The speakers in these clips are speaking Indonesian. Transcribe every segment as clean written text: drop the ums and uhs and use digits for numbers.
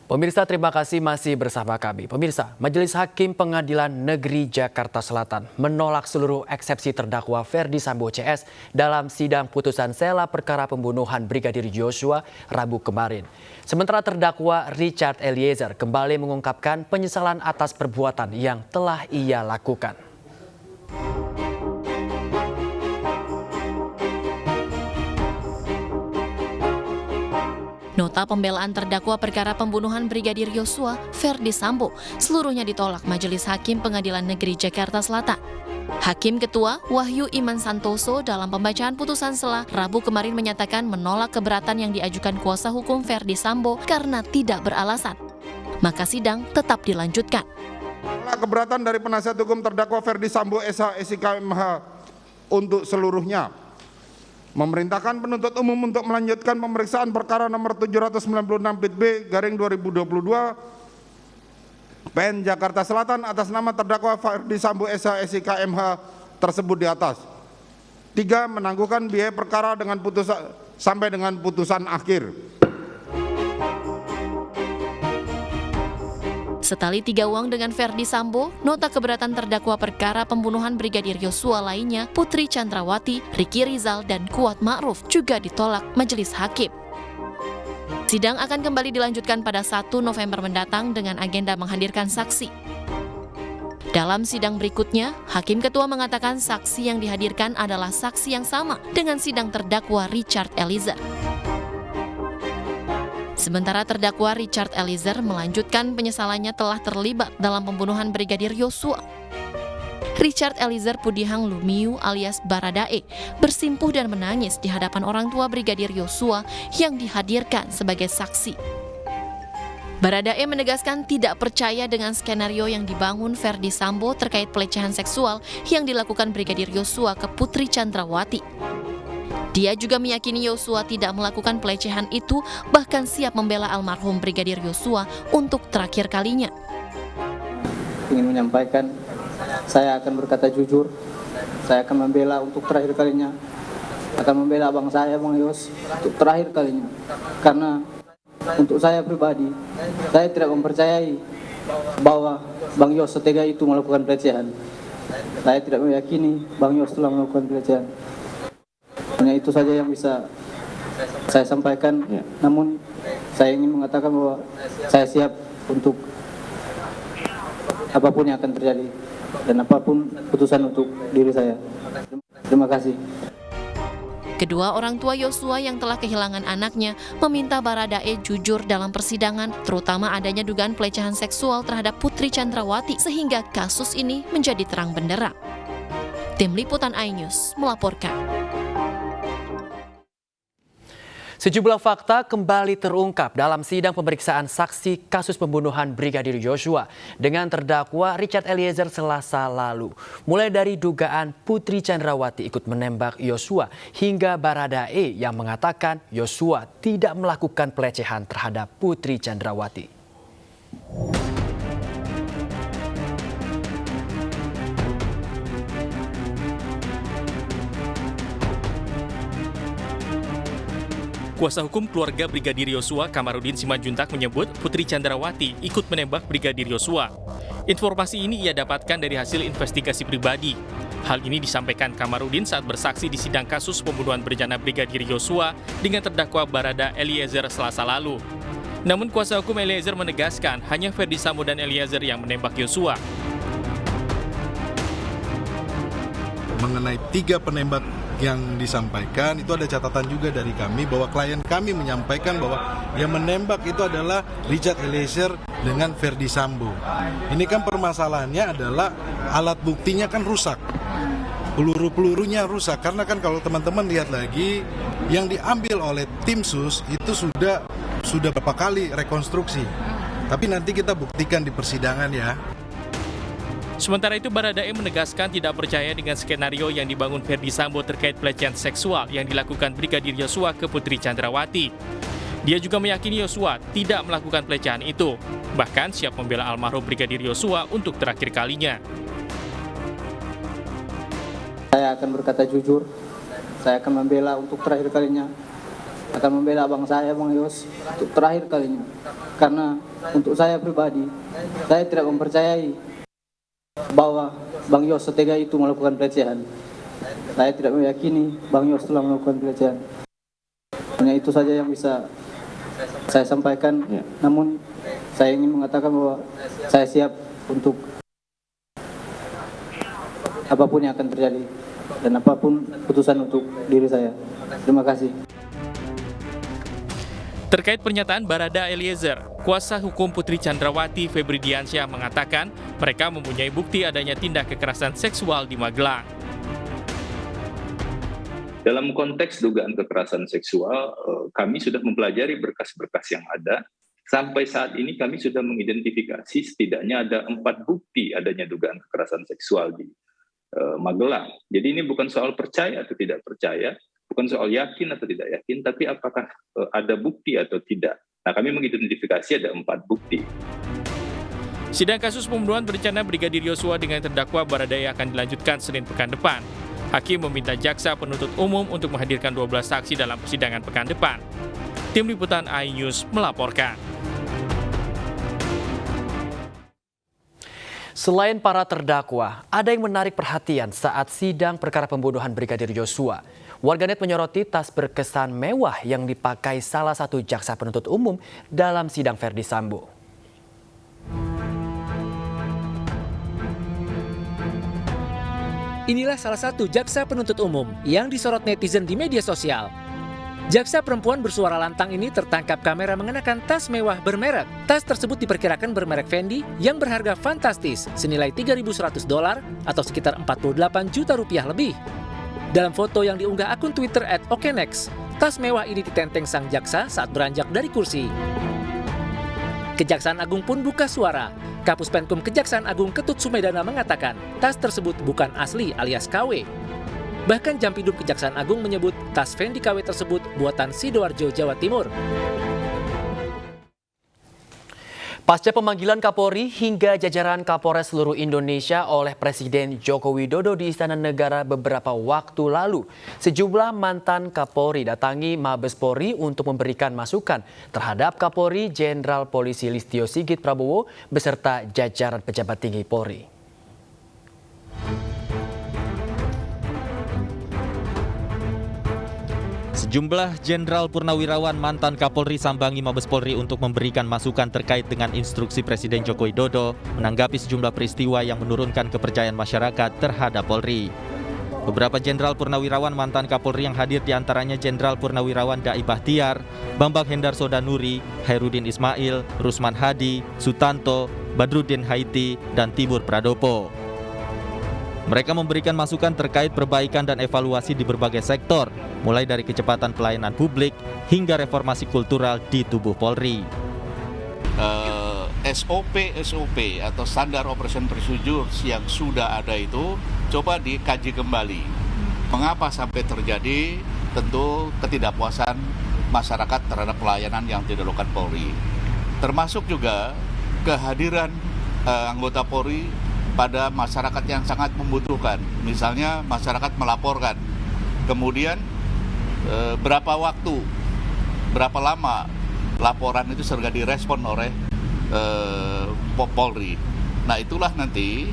Pemirsa, terima kasih masih bersama kami. Pemirsa, Majelis Hakim Pengadilan Negeri Jakarta Selatan menolak seluruh eksepsi terdakwa Ferdy Sambo CS dalam sidang putusan sela perkara pembunuhan Brigadir Yosua Rabu kemarin. Sementara terdakwa Richard Eliezer kembali mengungkapkan penyesalan atas perbuatan yang telah ia lakukan. Nota pembelaan terdakwa perkara pembunuhan Brigadir Yosua, Ferdy Sambo, seluruhnya ditolak Majelis Hakim Pengadilan Negeri Jakarta Selatan. Hakim Ketua Wahyu Iman Santoso dalam pembacaan putusan sela Rabu kemarin menyatakan menolak keberatan yang diajukan kuasa hukum Ferdy Sambo karena tidak beralasan. Maka sidang tetap dilanjutkan. Menolak keberatan dari penasihat hukum terdakwa Ferdy Sambo SH SIK MH untuk seluruhnya. Memerintahkan penuntut umum untuk melanjutkan pemeriksaan perkara nomor 796/B/2022 PN Jakarta Selatan atas nama terdakwa Ferdy Sambo SH SIK MH tersebut di atas. 3. Menangguhkan biaya perkara dengan putusan sampai dengan putusan akhir. Setali 3 uang dengan Ferdy Sambo, nota keberatan terdakwa perkara pembunuhan Brigadir Yosua lainnya, Putri Chandrawati, Ricky Rizal, dan Kuat Ma'ruf juga ditolak Majelis Hakim. Sidang akan kembali dilanjutkan pada 1 November mendatang dengan agenda menghadirkan saksi. Dalam sidang berikutnya, Hakim Ketua mengatakan saksi yang dihadirkan adalah saksi yang sama dengan sidang terdakwa Richard Eliezer. Sementara terdakwa Richard Eliezer melanjutkan penyesalannya telah terlibat dalam pembunuhan Brigadir Yosua. Richard Eliezer Pudihang Lumiu alias Baradae bersimpuh dan menangis di hadapan orang tua Brigadir Yosua yang dihadirkan sebagai saksi. Baradae menegaskan tidak percaya dengan skenario yang dibangun Ferdy Sambo terkait pelecehan seksual yang dilakukan Brigadir Yosua ke Putri Chandrawati. Dia juga meyakini Yosua tidak melakukan pelecehan itu, bahkan siap membela almarhum Brigadir Yosua untuk terakhir kalinya. Ingin menyampaikan, saya akan berkata jujur, saya akan membela untuk terakhir kalinya, akan membela abang saya, Bang Yos, untuk terakhir kalinya. Karena untuk saya pribadi, saya tidak mempercayai bahwa Bang Yos setega itu melakukan pelecehan. Saya tidak meyakini Bang Yos telah melakukan pelecehan. Hanya itu saja yang bisa saya sampaikan, namun saya ingin mengatakan bahwa saya siap untuk apapun yang akan terjadi dan apapun putusan untuk diri saya. Terima kasih. Kedua orang tua Yosua yang telah kehilangan anaknya meminta Baradae jujur dalam persidangan, terutama adanya dugaan pelecehan seksual terhadap Putri Chandrawati sehingga kasus ini menjadi terang benderang. Tim Liputan iNews melaporkan. Sejumlah fakta kembali terungkap dalam sidang pemeriksaan saksi kasus pembunuhan Brigadir Yosua dengan terdakwa Richard Eliezer Selasa lalu. Mulai dari dugaan Putri Chandrawati ikut menembak Yosua hingga Baradae yang mengatakan Yosua tidak melakukan pelecehan terhadap Putri Chandrawati. Kuasa hukum keluarga Brigadir Yosua, Kamarudin Simanjuntak menyebut Putri Chandrawati ikut menembak Brigadir Yosua. Informasi ini ia dapatkan dari hasil investigasi pribadi. Hal ini disampaikan Kamarudin saat bersaksi di sidang kasus pembunuhan berencana Brigadir Yosua dengan terdakwa Barada Eliezer Selasa lalu. Namun kuasa hukum Eliezer menegaskan hanya Ferdy Sambo dan Eliezer yang menembak Yosua. Mengenai 3 penembak yang disampaikan, itu ada catatan juga dari kami bahwa klien kami menyampaikan bahwa yang menembak itu adalah Richard Eliezer dengan Ferdy Sambo. Ini kan permasalahannya adalah alat buktinya kan rusak, peluru-pelurunya rusak, karena kan kalau teman-teman lihat lagi yang diambil oleh tim sus itu sudah berapa kali rekonstruksi, tapi nanti kita buktikan di persidangan ya. Sementara itu Baradae menegaskan tidak percaya dengan skenario yang dibangun Ferdy Sambo terkait pelecehan seksual yang dilakukan Brigadir Yosua ke Putri Chandrawati. Dia juga meyakini Yosua tidak melakukan pelecehan itu, bahkan siap membela almarhum Brigadir Yosua untuk terakhir kalinya. Saya akan berkata jujur, saya akan membela untuk terakhir kalinya, akan membela abang saya, Bang Yos, untuk terakhir kalinya. Karena untuk saya pribadi, saya tidak mempercayai bahwa Bang Yos setega itu melakukan pelecehan. Saya tidak meyakini Bang Yos telah melakukan pelecehan. Hanya itu saja yang bisa saya sampaikan. Namun saya ingin mengatakan bahwa saya siap untuk apapun yang akan terjadi dan apapun putusan untuk diri saya. Terima kasih. Terkait pernyataan Barada Eliezer, kuasa hukum Putri Chandrawati Febri Diansyah mengatakan mereka mempunyai bukti adanya tindak kekerasan seksual di Magelang. Dalam konteks dugaan kekerasan seksual, kami sudah mempelajari berkas-berkas yang ada. Sampai saat ini kami sudah mengidentifikasi setidaknya ada 4 bukti adanya dugaan kekerasan seksual di Magelang. Jadi ini bukan soal percaya atau tidak percaya, bukan soal yakin atau tidak yakin, tapi apakah ada bukti atau tidak. Nah, kami mengidentifikasi ada 4 bukti. Sidang kasus pembunuhan berencana Brigadir Yosua dengan terdakwa Baradae akan dilanjutkan Senin pekan depan. Hakim meminta jaksa penuntut umum untuk menghadirkan 12 saksi dalam persidangan pekan depan. Tim Liputan iNews melaporkan. Selain para terdakwa, ada yang menarik perhatian saat sidang perkara pembunuhan Brigadir Yosua. Warganet menyoroti tas berkesan mewah yang dipakai salah satu jaksa penuntut umum dalam sidang Verdi Sambo. Inilah salah satu jaksa penuntut umum yang disorot netizen di media sosial. Jaksa perempuan bersuara lantang ini tertangkap kamera mengenakan tas mewah bermerek. Tas tersebut diperkirakan bermerek Fendi yang berharga fantastis senilai $3.100 atau sekitar 48 juta rupiah lebih. Dalam foto yang diunggah akun Twitter @okenex, tas mewah ini ditenteng sang jaksa saat beranjak dari kursi. Kejaksaan Agung pun buka suara. Kapus Penkum Kejaksaan Agung Ketut Sumedana mengatakan tas tersebut bukan asli alias KW. Bahkan Jampidum Kejaksaan Agung menyebut tas Fendi KW tersebut buatan Sidoarjo, Jawa Timur. Pasca pemanggilan Kapolri hingga jajaran Kapolres seluruh Indonesia oleh Presiden Joko Widodo di Istana Negara beberapa waktu lalu, sejumlah mantan Kapolri datangi Mabes Polri untuk memberikan masukan terhadap Kapolri Jenderal Polisi Listio Sigit Prabowo beserta jajaran pejabat tinggi Polri. Sejumlah Jenderal Purnawirawan mantan Kapolri sambangi Mabes Polri untuk memberikan masukan terkait dengan instruksi Presiden Joko Widodo menanggapi sejumlah peristiwa yang menurunkan kepercayaan masyarakat terhadap Polri. Beberapa Jenderal Purnawirawan mantan Kapolri yang hadir diantaranya Jenderal Purnawirawan Dai Bahtiar, Bambang Hendarso Danuri, Hairudin Ismail, Rusman Hadi, Sutanto, Badrudin Haiti, dan Tibur Pradopo. Mereka memberikan masukan terkait perbaikan dan evaluasi di berbagai sektor, mulai dari kecepatan pelayanan publik hingga reformasi kultural di tubuh Polri. SOP atau Standar Operation Procedures yang sudah ada itu coba dikaji kembali. Mengapa sampai terjadi tentu ketidakpuasan masyarakat terhadap pelayanan yang dilakukan Polri. Termasuk juga kehadiran anggota Polri pada masyarakat yang sangat membutuhkan. Misalnya masyarakat melaporkan, kemudian berapa waktu, berapa lama laporan itu segera direspon oleh Polri. Nah itulah nanti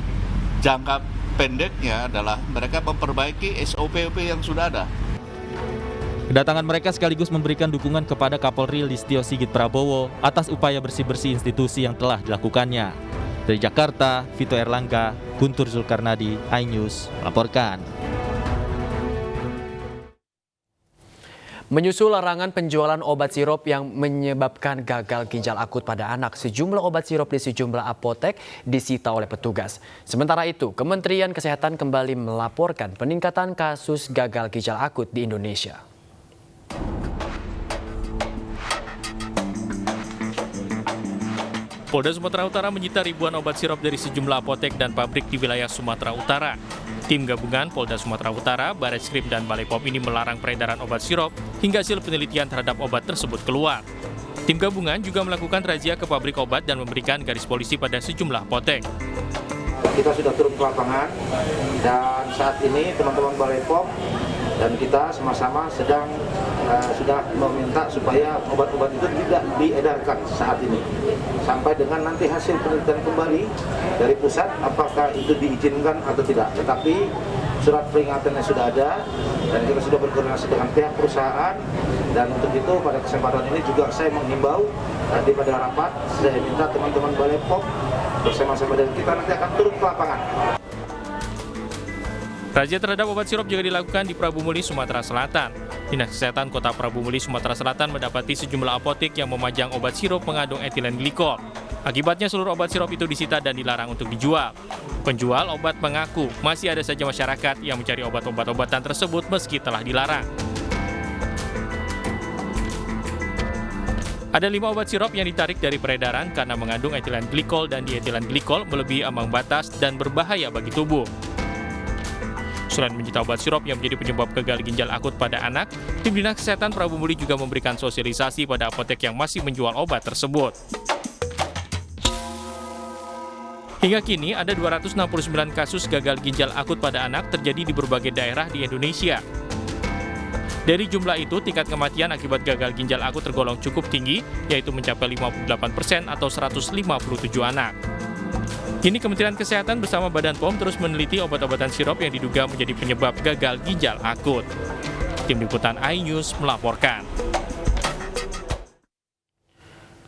jangka pendeknya adalah mereka memperbaiki SOP yang sudah ada. Kedatangan mereka sekaligus memberikan dukungan kepada Kapolri Listio Sigit Prabowo atas upaya bersih-bersih institusi yang telah dilakukannya. Dari Jakarta, Vito Erlangga, Guntur Zulkarnadi, iNews melaporkan. Menyusul larangan penjualan obat sirup yang menyebabkan gagal ginjal akut pada anak, sejumlah obat sirup di sejumlah apotek disita oleh petugas. Sementara itu, Kementerian Kesehatan kembali melaporkan peningkatan kasus gagal ginjal akut di Indonesia. Polda Sumatera Utara menyita ribuan obat sirup dari sejumlah apotek dan pabrik di wilayah Sumatera Utara. Tim gabungan Polda Sumatera Utara, Bareskrim, dan Balai POM ini melarang peredaran obat sirup hingga hasil penelitian terhadap obat tersebut keluar. Tim gabungan juga melakukan razia ke pabrik obat dan memberikan garis polisi pada sejumlah apotek. Kita sudah turun ke lapangan dan saat ini teman-teman Balai POM dan kita sama-sama sedang sudah meminta supaya obat-obat itu tidak diedarkan saat ini sampai dengan nanti hasil penelitian kembali dari pusat apakah itu diizinkan atau tidak. Tetapi surat peringatannya sudah ada dan kita sudah berkoordinasi dengan pihak perusahaan, dan untuk itu pada kesempatan ini juga saya menghimbau tadi pada rapat saya minta teman-teman Balai POM bersama-sama dengan kita nanti akan turun ke lapangan. Razia terhadap obat sirup juga dilakukan di Prabu Muli, Sumatera Selatan. Dinas Kesehatan Kota Prabu Muli, Sumatera Selatan mendapati sejumlah apotek yang memajang obat sirup mengandung etilen glikol. Akibatnya seluruh obat sirup itu disita dan dilarang untuk dijual. Penjual obat mengaku masih ada saja masyarakat yang mencari obat-obatan tersebut meski telah dilarang. Ada 5 obat sirup yang ditarik dari peredaran karena mengandung etilen glikol dan dietilen glikol melebihi ambang batas dan berbahaya bagi tubuh. Selain menyita obat sirup yang menjadi penyebab gagal ginjal akut pada anak, tim Dinas Kesehatan Prabu Muli juga memberikan sosialisasi pada apotek yang masih menjual obat tersebut. Hingga kini ada 269 kasus gagal ginjal akut pada anak terjadi di berbagai daerah di Indonesia. Dari jumlah itu, tingkat kematian akibat gagal ginjal akut tergolong cukup tinggi, yaitu mencapai 58% atau 157 anak. Kini Kementerian Kesehatan bersama Badan POM terus meneliti obat-obatan sirup yang diduga menjadi penyebab gagal ginjal akut. Tim Liputan iNews melaporkan.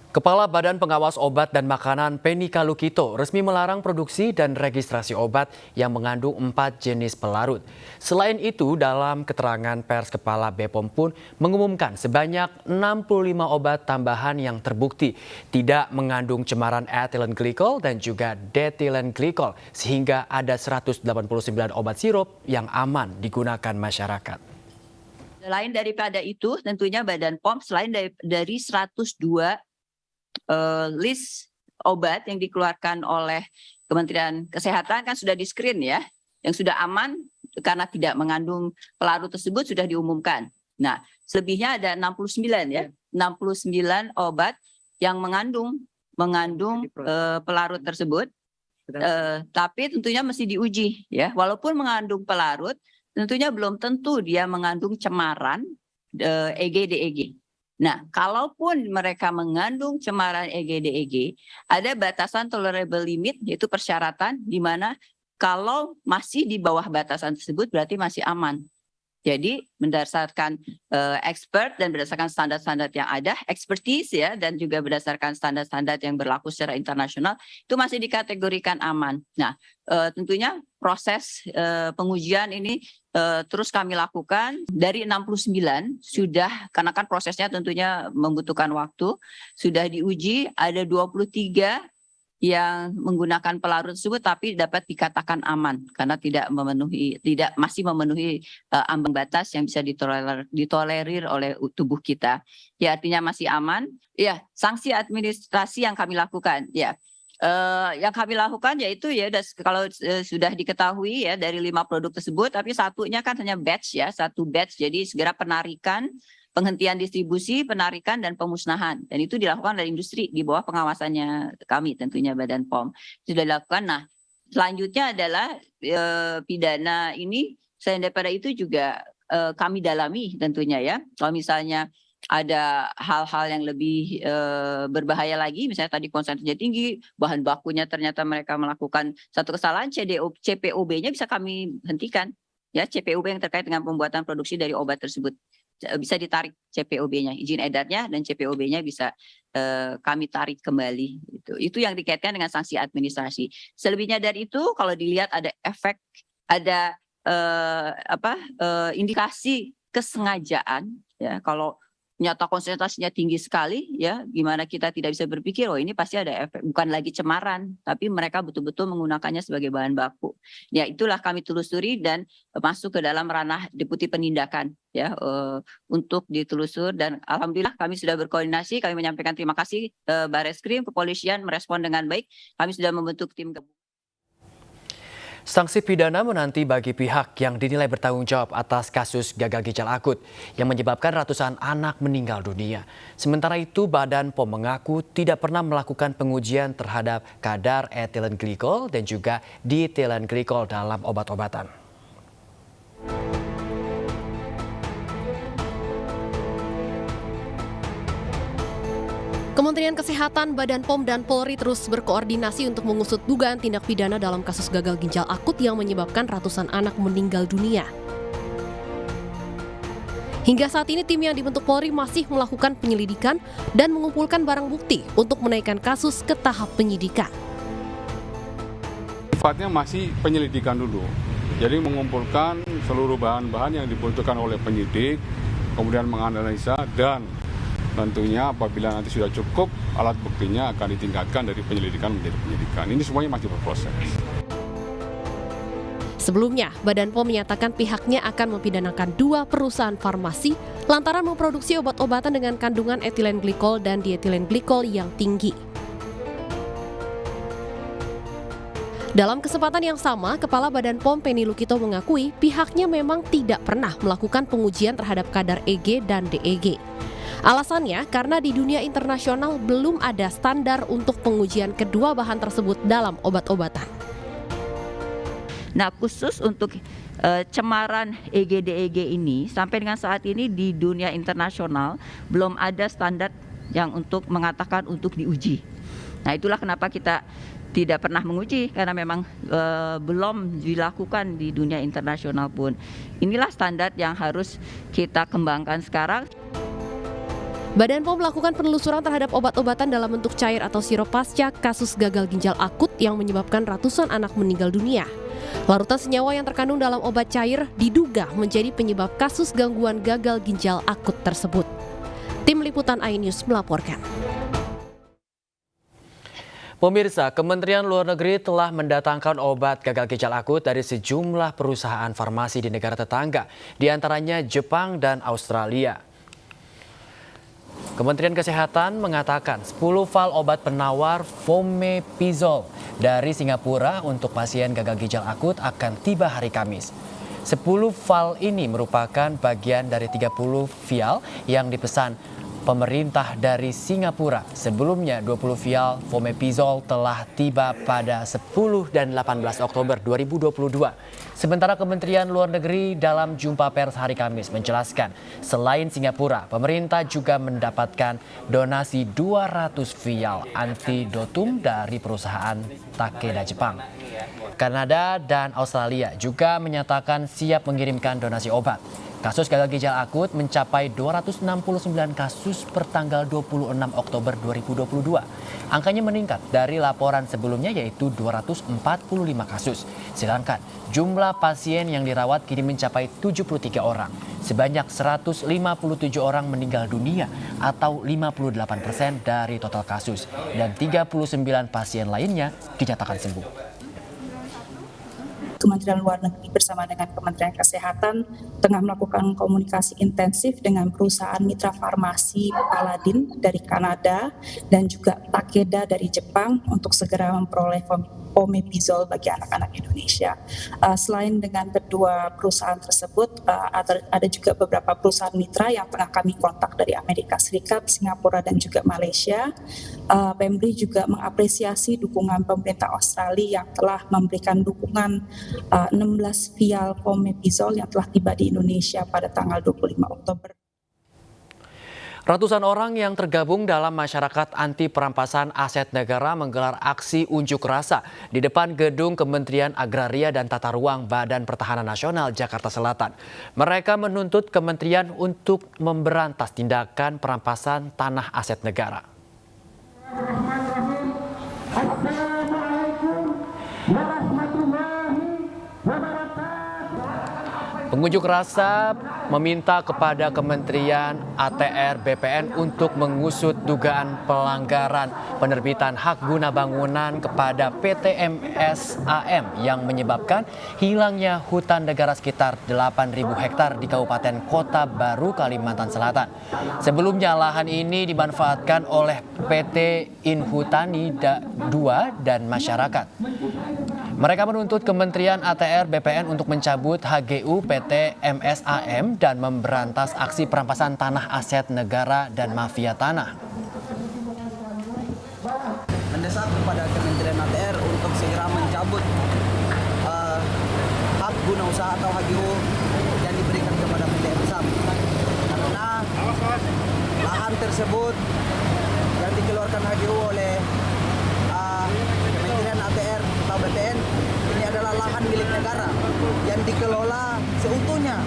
Kepala Badan Pengawas Obat dan Makanan Penny Kalukito resmi melarang produksi dan registrasi obat yang mengandung 4 jenis pelarut. Selain itu, dalam keterangan pers Kepala BPOM pun mengumumkan sebanyak 65 obat tambahan yang terbukti tidak mengandung cemaran ethylene glycol dan juga diethylene glycol, sehingga ada 189 obat sirup yang aman digunakan masyarakat. Selain daripada itu, tentunya Badan POM selain dari 102 list obat yang dikeluarkan oleh Kementerian Kesehatan kan sudah di-screen ya, yang sudah aman karena tidak mengandung pelarut tersebut sudah diumumkan. Nah, selebihnya ada 69 ya, 69 obat yang mengandung pelarut tersebut. Tapi tentunya mesti diuji ya, walaupun mengandung pelarut, tentunya belum tentu dia mengandung cemaran EG/DEG. Nah, kalaupun mereka mengandung cemaran EG/DEG, ada batasan tolerable limit, yaitu persyaratan di mana kalau masih di bawah batasan tersebut berarti masih aman. Jadi berdasarkan expert dan berdasarkan standar-standar yang ada, expertise ya, dan juga berdasarkan standar-standar yang berlaku secara internasional, itu masih dikategorikan aman. Nah, tentunya proses pengujian ini terus kami lakukan dari 69 sudah, karena kan prosesnya tentunya membutuhkan waktu, sudah diuji ada 23 yang menggunakan pelarut tersebut tapi dapat dikatakan aman karena masih memenuhi ambang batas yang bisa ditolerir oleh tubuh kita. Ya, artinya masih aman. Ya, sanksi administrasi yang kami lakukan ya. Yang kami lakukan yaitu ya kalau sudah diketahui ya dari 5 produk tersebut, tapi satunya kan hanya batch ya, satu batch, jadi segera penarikan, penghentian distribusi, penarikan, dan pemusnahan. Dan itu dilakukan oleh industri di bawah pengawasannya kami tentunya Badan POM. Sudah dilakukan. Nah, selanjutnya adalah pidana ini, selain daripada itu juga kami dalami tentunya ya. Kalau misalnya ada hal-hal yang lebih berbahaya lagi, misalnya tadi konsentrasinya tinggi, bahan bakunya ternyata mereka melakukan satu kesalahan, CPOB-nya bisa kami hentikan. Ya, CPOB yang terkait dengan pembuatan produksi dari obat tersebut. Bisa ditarik CPOB-nya, izin edarnya dan CPOB-nya bisa kami tarik kembali. Itu yang dikaitkan dengan sanksi administrasi. Selebihnya dari itu, kalau dilihat ada efek, ada indikasi kesengajaan, ya kalau nyata konsentrasinya tinggi sekali, ya gimana kita tidak bisa berpikir, oh ini pasti ada efek, bukan lagi cemaran, tapi mereka betul-betul menggunakannya sebagai bahan baku. Ya itulah kami telusuri dan masuk ke dalam ranah deputi penindakan, ya untuk ditelusur, dan alhamdulillah kami sudah berkoordinasi, kami menyampaikan terima kasih Bareskrim, kepolisian merespon dengan baik, kami sudah membentuk tim gabungan. Sanksi pidana menanti bagi pihak yang dinilai bertanggung jawab atas kasus gagal ginjal akut yang menyebabkan ratusan anak meninggal dunia. Sementara itu, Badan POM mengaku tidak pernah melakukan pengujian terhadap kadar ethylene glycol dan juga diethylene glycol dalam obat-obatan. Kementerian Kesehatan, Badan POM, dan Polri terus berkoordinasi untuk mengusut dugaan tindak pidana dalam kasus gagal ginjal akut yang menyebabkan ratusan anak meninggal dunia. Hingga saat ini tim yang dibentuk Polri masih melakukan penyelidikan dan mengumpulkan barang bukti untuk menaikkan kasus ke tahap penyidikan. Sifatnya masih penyelidikan dulu. Jadi mengumpulkan seluruh bahan-bahan yang dibutuhkan oleh penyidik, kemudian menganalisa dan tentunya apabila nanti sudah cukup alat buktinya akan ditingkatkan dari penyelidikan menjadi penyidikan. Ini semuanya masih berproses. Sebelumnya, Badan POM menyatakan pihaknya akan mempidanakan 2 perusahaan farmasi lantaran memproduksi obat-obatan dengan kandungan etilen glikol dan dietilen glikol yang tinggi. Dalam kesempatan yang sama, Kepala Badan POM Penny Lukito mengakui pihaknya memang tidak pernah melakukan pengujian terhadap kadar EG dan DEG. Alasannya karena di dunia internasional belum ada standar untuk pengujian kedua bahan tersebut dalam obat-obatan. Nah, khusus untuk cemaran EG-DEG ini sampai dengan saat ini di dunia internasional belum ada standar yang untuk mengatakan untuk diuji. Nah, itulah kenapa kita tidak pernah menguji karena memang belum dilakukan di dunia internasional pun. Inilah standar yang harus kita kembangkan sekarang. Badan POM melakukan penelusuran terhadap obat-obatan dalam bentuk cair atau sirup pasca kasus gagal ginjal akut yang menyebabkan ratusan anak meninggal dunia. Larutan senyawa yang terkandung dalam obat cair diduga menjadi penyebab kasus gangguan gagal ginjal akut tersebut. Tim Liputan iNews melaporkan. Pemirsa, Kementerian Luar Negeri telah mendatangkan obat gagal ginjal akut dari sejumlah perusahaan farmasi di negara tetangga, di antaranya Jepang dan Australia. Kementerian Kesehatan mengatakan 10 vial obat penawar Fomepizole dari Singapura untuk pasien gagal ginjal akut akan tiba hari Kamis. 10 vial ini merupakan bagian dari 30 vial yang dipesan pemerintah dari Singapura. Sebelumnya 20 vial Fomepizole telah tiba pada 10 dan 18 Oktober 2022. Sementara Kementerian Luar Negeri dalam jumpa pers hari Kamis menjelaskan, selain Singapura, pemerintah juga mendapatkan donasi 200 vial antidotum dari perusahaan Takeda Jepang. Kanada dan Australia juga menyatakan siap mengirimkan donasi obat. Kasus gagal ginjal akut mencapai 269 kasus per tanggal 26 Oktober 2022. Angkanya meningkat dari laporan sebelumnya yaitu 245 kasus. Sedangkan jumlah pasien yang dirawat kini mencapai 73 orang. Sebanyak 157 orang meninggal dunia atau 58% dari total kasus. Dan 39 pasien lainnya dinyatakan sembuh. Kementerian Luar Negeri bersama dengan Kementerian Kesehatan tengah melakukan komunikasi intensif dengan perusahaan mitra farmasi Paladin dari Kanada dan juga Takeda dari Jepang untuk segera memperoleh Fomepizole bagi anak-anak Indonesia. Selain dengan kedua perusahaan tersebut, ada juga beberapa perusahaan mitra yang tengah kami kontak dari Amerika Serikat, Singapura, dan juga Malaysia. Pemri juga mengapresiasi dukungan pemerintah Australia yang telah memberikan dukungan 16 vial Fomepizole yang telah tiba di Indonesia pada tanggal 25 Oktober. Ratusan orang yang tergabung dalam masyarakat anti perampasan aset negara menggelar aksi unjuk rasa di depan gedung Kementerian Agraria dan Tata Ruang Badan Pertahanan Nasional Jakarta Selatan. Mereka menuntut kementerian untuk memberantas tindakan perampasan tanah aset negara. Pengunjuk rasa meminta kepada Kementerian ATR BPN untuk mengusut dugaan pelanggaran penerbitan hak guna bangunan kepada PT MSAM yang menyebabkan hilangnya hutan negara sekitar 8.000 hektar di Kabupaten Kota Baru, Kalimantan Selatan. Sebelumnya lahan ini dimanfaatkan oleh PT Inhutani 2 dan masyarakat. Mereka menuntut Kementerian ATR BPN untuk mencabut HGU PT MSAM dan memberantas aksi perampasan tanah aset negara dan mafia tanah. Mendesak kepada Kementerian ATR untuk segera mencabut hak guna usaha atau HGU yang diberikan kepada PT MSAM. Karena lahan tersebut yang dikeluarkan HGU oleh Kementerian ATR atau BPN. Ini adalah lahan milik negara yang dikelola seutuhnya.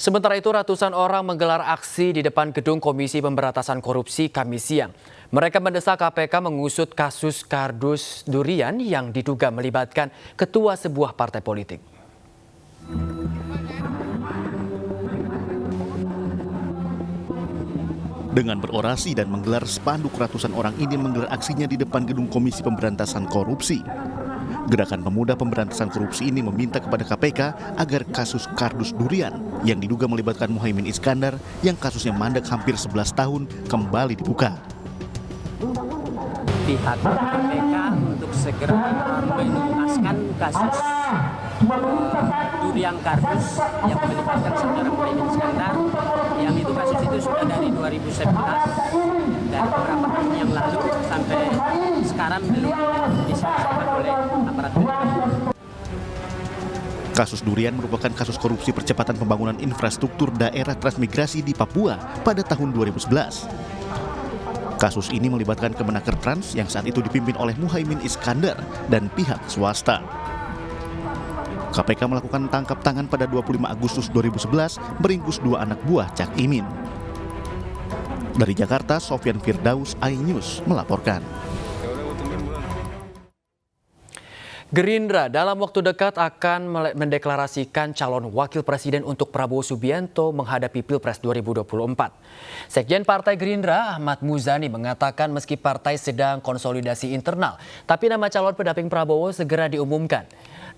Sementara itu, ratusan orang menggelar aksi di depan gedung Komisi Pemberantasan Korupsi Kamis siang. Mereka mendesak KPK mengusut kasus kardus durian yang diduga melibatkan ketua sebuah partai politik. Dengan berorasi dan menggelar spanduk, ratusan orang ini menggelar aksinya di depan gedung Komisi Pemberantasan Korupsi. Gerakan Pemuda Pemberantasan Korupsi ini meminta kepada KPK agar kasus kardus durian yang diduga melibatkan Muhaimin Iskandar yang kasusnya mandek hampir 11 tahun kembali dibuka. Pihak KPK untuk segera menuntaskan kasus durian kardus yang melibatkan saudara Muhaimin Iskandar, yang itu kasus itu sudah dari 2011 dari beberapa tahun yang lalu sampai sekarang belum diselesaikan oleh aparat penegak. Kasus durian merupakan kasus korupsi percepatan pembangunan infrastruktur daerah transmigrasi di Papua pada tahun 2011. Kasus ini melibatkan Kemenaker Trans yang saat itu dipimpin oleh Muhaimin Iskandar dan pihak swasta. KPK melakukan tangkap tangan pada 25 Agustus 2011 meringkus 2 anak buah Cak Imin. Dari Jakarta, Sofyan Firdaus, iNews melaporkan. Gerindra dalam waktu dekat akan mendeklarasikan calon wakil presiden untuk Prabowo Subianto menghadapi Pilpres 2024. Sekjen Partai Gerindra Ahmad Muzani mengatakan meski partai sedang konsolidasi internal, tapi nama calon pendamping Prabowo segera diumumkan.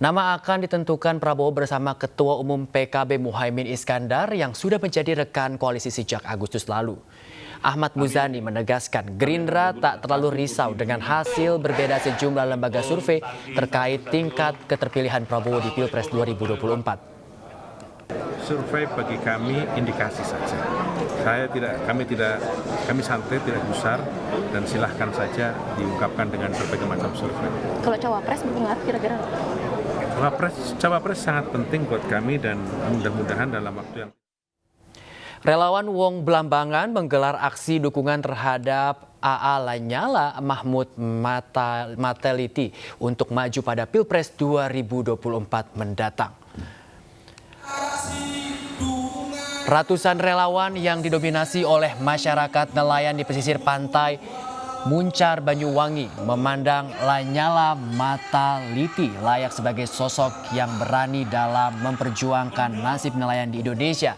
Nama akan ditentukan Prabowo bersama Ketua Umum PKB Muhaimin Iskandar yang sudah menjadi rekan koalisi sejak Agustus lalu. Ahmad Muzani menegaskan Gerindra tak terlalu risau dengan hasil berbeda sejumlah lembaga survei terkait tingkat keterpilihan Prabowo di Pilpres 2024. Survei bagi kami indikasi saja. Kami santai, tidak gusar, dan silahkan saja diungkapkan dengan berbagai macam survei. Kalau cawapres berpengaruh kira-kira? Cawapres sangat penting buat kami dan mudah-mudahan dalam waktu yang Relawan Wong Blambangan menggelar aksi dukungan terhadap AA Lanyala Mahmud Mataliti untuk maju pada Pilpres 2024 mendatang. Ratusan relawan yang didominasi oleh masyarakat nelayan di pesisir pantai Muncar Banyuwangi memandang Lanyala Mataliti layak sebagai sosok yang berani dalam memperjuangkan nasib nelayan di Indonesia.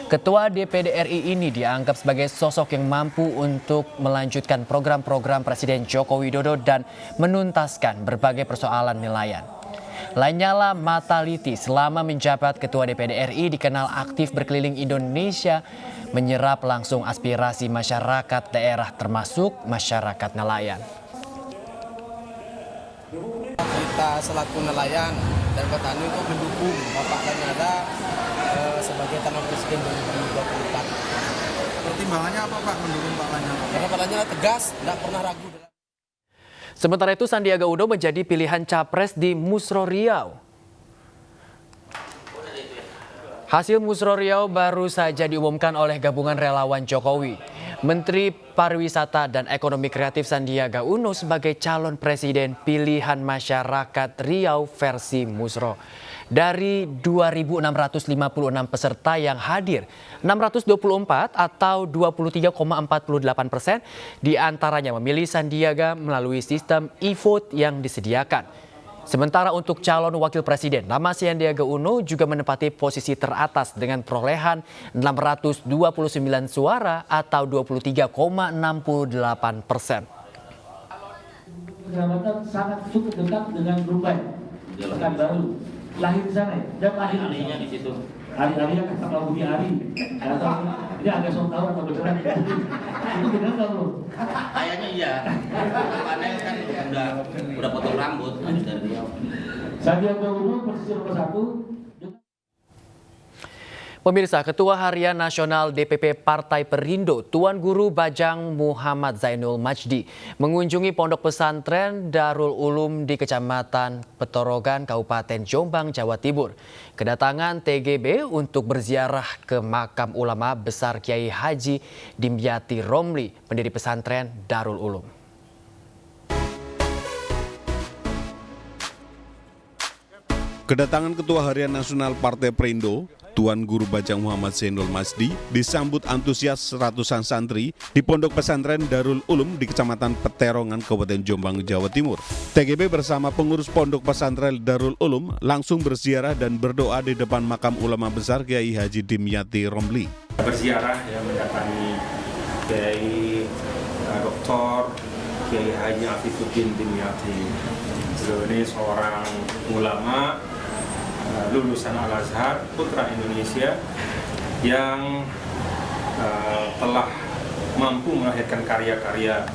Ketua DPD RI ini dianggap sebagai sosok yang mampu untuk melanjutkan program-program Presiden Joko Widodo dan menuntaskan berbagai persoalan nelayan. Lanyala Mataliti selama menjabat Ketua DPD RI dikenal aktif berkeliling Indonesia, menyerap langsung aspirasi masyarakat daerah termasuk masyarakat nelayan. Kita selaku nelayan dan petani untuk mendukung Bapak Lanyala sebagai calon presiden 2024. Pertimbangannya apa Pak mendukung Pak Lanyala? Karena Pak Lanyala tegas, tidak pernah ragu. Sementara itu Sandiaga Uno menjadi pilihan capres di Musro Riau. Hasil Musro Riau baru saja diumumkan oleh gabungan relawan Jokowi. Menteri Pariwisata dan Ekonomi Kreatif Sandiaga Uno sebagai calon presiden pilihan masyarakat Riau versi Musro. Dari 2.656 peserta yang hadir, 624 atau 23,48% diantaranya memilih Sandiaga melalui sistem e-vote yang disediakan. Sementara untuk calon wakil presiden, nama Sandiaga Uno juga menempati posisi teratas dengan perolehan 629 suara atau 23,68%. Persahabatan sangat cukup dekat dengan Dubai, Pekanbaru. Lahir di sana ya? Dan lahir ahlinya di situ. Ahli-ahlinya kan sama Budi Ari. Ini agak sok tahu atau beneran. Itu beneran nggak bro? Kayaknya iya. Karena kan udah potong rambut dari dia. Sandiaga Uno posisi nomor 1. Pemirsa, Ketua Harian Nasional DPP Partai Perindo, Tuan Guru Bajang Muhammad Zainul Majdi, mengunjungi Pondok Pesantren Darul Ulum di Kecamatan Petorogan, Kabupaten Jombang, Jawa Timur. Kedatangan TGB untuk berziarah ke makam ulama besar Kiai Haji Dimyati Romli, pendiri pesantren Darul Ulum. Kedatangan Ketua Harian Nasional Partai Perindo, Tuan Guru Bajang Muhammad Zainul Majdi disambut antusias ratusan santri di Pondok Pesantren Darul Ulum di Kecamatan Peterongan, Kabupaten Jombang, Jawa Timur. TGB bersama pengurus Pondok Pesantren Darul Ulum langsung berziarah dan berdoa di depan makam ulama besar Kiai Haji Dimyati Romli. Berziarah yang mendatangi Kiai Dr. Kiai Haji Afifuddin Dimyati. Beliau ini seorang ulama lulusan Al-Azhar, putra Indonesia yang telah mampu melahirkan karya-karya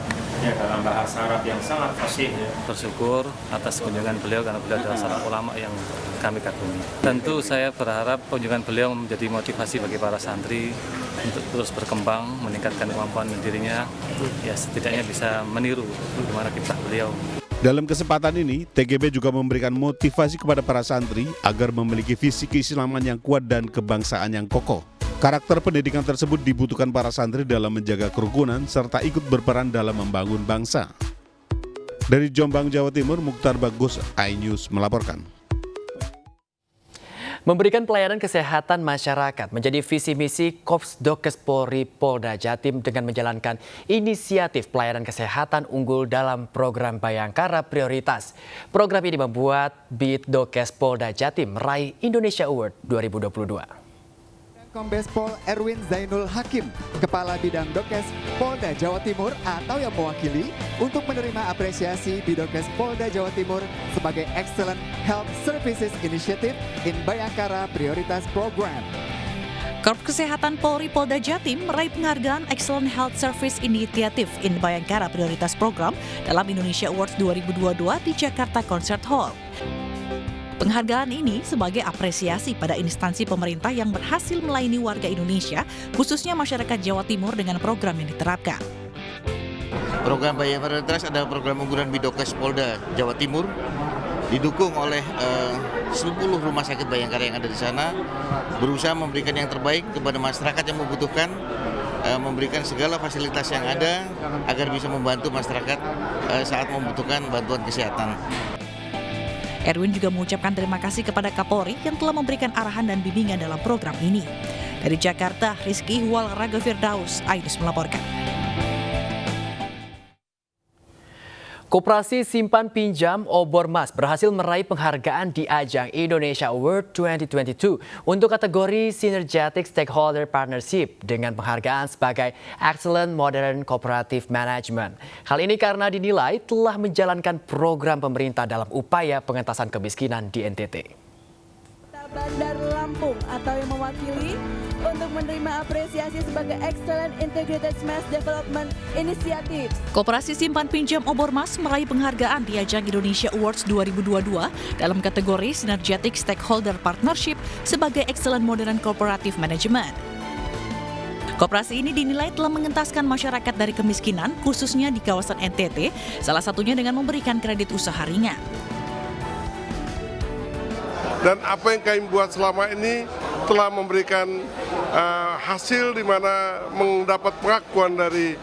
dalam bahasa Arab yang sangat fasih. Bersyukur atas kunjungan beliau karena beliau adalah seorang ulama yang kami kagumi. Tentu saya berharap kunjungan beliau menjadi motivasi bagi para santri untuk terus berkembang, meningkatkan kemampuan dirinya, ya setidaknya bisa meniru bagaimana kiprah beliau. Dalam kesempatan ini, TGB juga memberikan motivasi kepada para santri agar memiliki visi keislaman yang kuat dan kebangsaan yang kokoh. Karakter pendidikan tersebut dibutuhkan para santri dalam menjaga kerukunan serta ikut berperan dalam membangun bangsa. Dari Jombang, Jawa Timur, Mukhtar Bagus, iNews melaporkan. Memberikan pelayanan kesehatan masyarakat menjadi visi misi Korps Dokes Polri Polda Jatim dengan menjalankan inisiatif pelayanan kesehatan unggul dalam program Bayangkara Prioritas. Program ini membuat BIT Dokes Polda Jatim meraih Indonesia Award 2022. Kombes Pol Erwin Zainul Hakim, Kepala Bidang Dokes Polda Jawa Timur atau yang mewakili untuk menerima apresiasi Bidokes Polda Jawa Timur sebagai Excellent Health Services Initiative in Bayangkara Prioritas Program. Korps Kesehatan Polri Polda Jatim meraih penghargaan Excellent Health Service Initiative in Bayangkara Prioritas Program dalam Indonesia Awards 2022 di Jakarta Concert Hall. Penghargaan ini sebagai apresiasi pada instansi pemerintah yang berhasil melayani warga Indonesia, khususnya masyarakat Jawa Timur dengan program yang diterapkan. Program Bayangkara Prioritas adalah program unggulan Bidokes Polda Jawa Timur, didukung oleh 10 rumah sakit Bayangkara yang ada di sana, berusaha memberikan yang terbaik kepada masyarakat yang membutuhkan, memberikan segala fasilitas yang ada agar bisa membantu masyarakat saat membutuhkan bantuan kesehatan. Erwin juga mengucapkan terima kasih kepada Kapolri yang telah memberikan arahan dan bimbingan dalam program ini. Dari Jakarta, Rizky Ihwal Raga Firdaus, iNews melaporkan. Koperasi Simpan Pinjam Obormas berhasil meraih penghargaan di ajang Indonesia Award 2022 untuk kategori Synergetic Stakeholder Partnership dengan penghargaan sebagai Excellent Modern Cooperative Management. Hal ini karena dinilai telah menjalankan program pemerintah dalam upaya pengentasan kemiskinan di NTT. Bandar Lampung atau yang mewakili untuk menerima apresiasi sebagai Excellent Integrated Mass Development Initiative. Koperasi Simpan Pinjam Obormas meraih penghargaan di ajang Indonesia Awards 2022 dalam kategori Synergetic Stakeholder Partnership sebagai Excellent Modern Cooperative Management. Koperasi ini dinilai telah mengentaskan masyarakat dari kemiskinan, khususnya di kawasan NTT, salah satunya dengan memberikan kredit usaha ringan. Dan apa yang kami buat selama ini telah memberikan hasil di mana mendapat pengakuan dari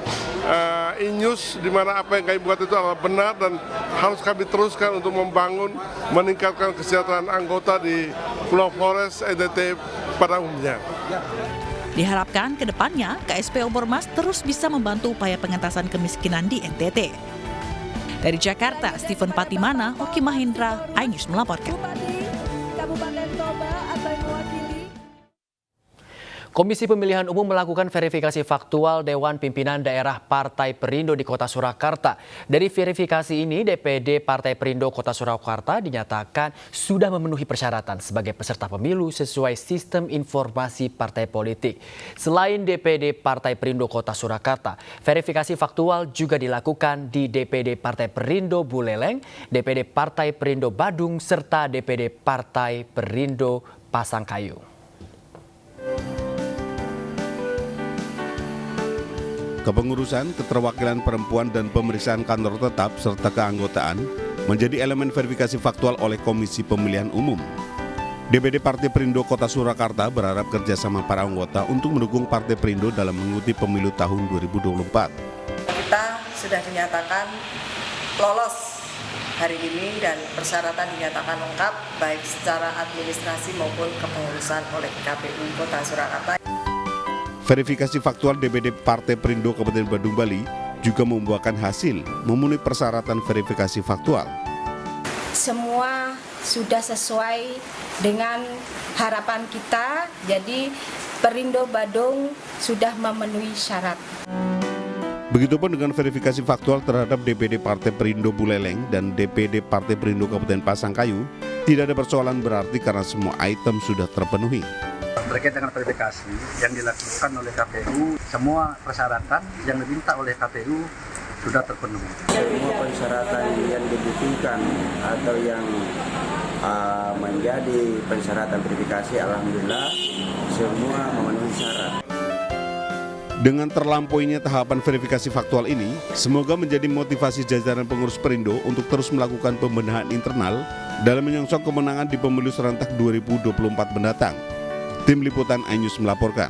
iNews di mana apa yang kami buat itu adalah benar dan harus kami teruskan untuk membangun, meningkatkan kesejahteraan anggota di Pulau Flores, NTT pada umumnya. Diharapkan ke depannya KSP Obormas terus bisa membantu upaya pengentasan kemiskinan di NTT. Dari Jakarta, Stephen Patimana, Oki Mahendra, iNews melaporkan. Kabupaten Toba atau yang mewakili. Komisi Pemilihan Umum melakukan verifikasi faktual Dewan Pimpinan Daerah Partai Perindo di Kota Surakarta. Dari verifikasi ini, DPD Partai Perindo Kota Surakarta dinyatakan sudah memenuhi persyaratan sebagai peserta pemilu sesuai sistem informasi partai politik. Selain DPD Partai Perindo Kota Surakarta, verifikasi faktual juga dilakukan di DPD Partai Perindo Buleleng, DPD Partai Perindo Badung, serta DPD Partai Perindo Pasangkayu. kepengurusan, keterwakilan perempuan dan pemeriksaan kantor tetap serta keanggotaan menjadi elemen verifikasi faktual oleh Komisi Pemilihan Umum. DPD Partai Perindo Kota Surakarta berharap kerjasama para anggota untuk mendukung Partai Perindo dalam mengikuti pemilu tahun 2024. Kita sudah dinyatakan lolos hari ini dan persyaratan dinyatakan lengkap baik secara administrasi maupun kepengurusan oleh KPU Kota Surakarta. Verifikasi faktual DPD Partai Perindo Kabupaten Badung Bali juga membuahkan hasil memenuhi persyaratan verifikasi faktual. Semua sudah sesuai dengan harapan kita, jadi Perindo Badung sudah memenuhi syarat. Begitupun dengan verifikasi faktual terhadap DPD Partai Perindo Buleleng dan DPD Partai Perindo Kabupaten Pasangkayu, tidak ada persoalan berarti karena semua item sudah terpenuhi. Terkait dengan verifikasi yang dilakukan oleh KPU, semua persyaratan yang diminta oleh KPU sudah terpenuhi. Semua persyaratan yang dibutuhkan atau yang menjadi persyaratan verifikasi, alhamdulillah semua memenuhi syarat. Dengan terlampauinya tahapan verifikasi faktual ini, semoga menjadi motivasi jajaran pengurus Perindo untuk terus melakukan pembenahan internal dalam menyongsong kemenangan di pemilu serentak 2024 mendatang. Tim Liputan iNews melaporkan.